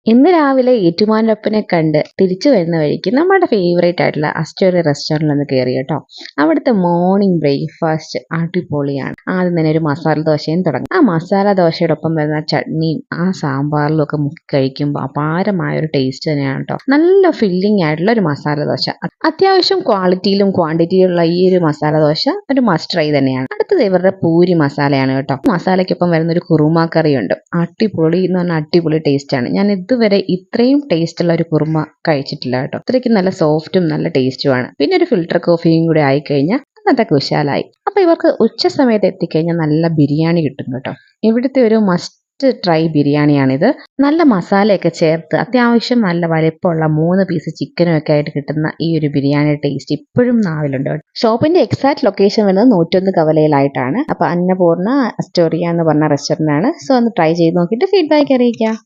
ഇന്ന് രാവിലെ ഏറ്റുമാനൊപ്പനെ കണ്ട് തിരിച്ചു വരുന്ന വഴിക്ക് നമ്മുടെ ഫേവറേറ്റ് ആയിട്ടുള്ള അസ്റ്റോറിയ റെസ്റ്റോറൻറ്റിൽ ഒന്ന് കയറി കേട്ടോ. അവിടുത്തെ മോർണിംഗ് ബ്രേക്ക്ഫാസ്റ്റ് അടിപൊളിയാണ്. ആദ്യം തന്നെ ഒരു മസാല ദോശയും തുടങ്ങും. ആ മസാല ദോശയോടൊപ്പം വരുന്ന ചട്നിയും ആ സാമ്പാറിലും ഒക്കെ മുക്കി കഴിക്കുമ്പോൾ അപാരമായ ഒരു ടേസ്റ്റ് തന്നെയാണ് കേട്ടോ. നല്ല ഫില്ലിംഗ് ആയിട്ടുള്ള ഒരു മസാല ദോശ. അത്യാവശ്യം ക്വാളിറ്റിയിലും ക്വാണ്ടിറ്റിയിലുള്ള ഈ ഒരു മസാല ദോശ ഒരു മസ്റ്റ് ട്രൈ തന്നെയാണ്. അടുത്തത് ഇവരുടെ പൂരി മസാലയാണ് കേട്ടോ. മസാലയ്ക്കൊപ്പം വരുന്ന ഒരു കുറുമ കറിയുണ്ട്. അടിപൊളി എന്ന് പറഞ്ഞാൽ അടിപൊളി ടേസ്റ്റ് ആണ്. ഞാൻ ഇതുവരെ ഇത്രയും ടേസ്റ്റ് ഉള്ള ഒരു കുറുമ കഴിച്ചിട്ടില്ല കേട്ടോ. ഇത്രയ്ക്ക് നല്ല സോഫ്റ്റും നല്ല ടേസ്റ്റുമാണ്. പിന്നെ ഒരു ഫിൽറ്റർ കോഫിയും കൂടി ആയിക്കഴിഞ്ഞാൽ അന്നത്തെ കുശാലായി. അപ്പൊ ഇവർക്ക് ഉച്ച സമയത്ത് എത്തിക്കഴിഞ്ഞാൽ നല്ല ബിരിയാണി കിട്ടും കേട്ടോ. ഇവിടുത്തെ ഒരു മസ്റ്റ് ട്രൈ ബിരിയാണിയാണിത്. നല്ല മസാലയൊക്കെ ചേർത്ത് അത്യാവശ്യം നല്ല വലിപ്പമുള്ള 3 പീസ് ചിക്കനും ഒക്കെ ആയിട്ട് കിട്ടുന്ന ഈ ഒരു ബിരിയാണി ടേസ്റ്റ് ഇപ്പോഴും നാവിലുണ്ട് കേട്ടോ. ഷോപ്പിന്റെ എക്സാക്ട് ലൊക്കേഷൻ വരുന്നത് 101 കവലയിലായിട്ടാണ്. അപ്പൊ അന്നപൂർണ്ണ അസ്റ്റോറിയ എന്ന് പറഞ്ഞ റെസ്റ്റോറന്റ് ആണ്. സോ ഒന്ന് ട്രൈ ചെയ്ത് നോക്കിയിട്ട് ഫീഡ്ബാക്ക് അറിയിക്കാം.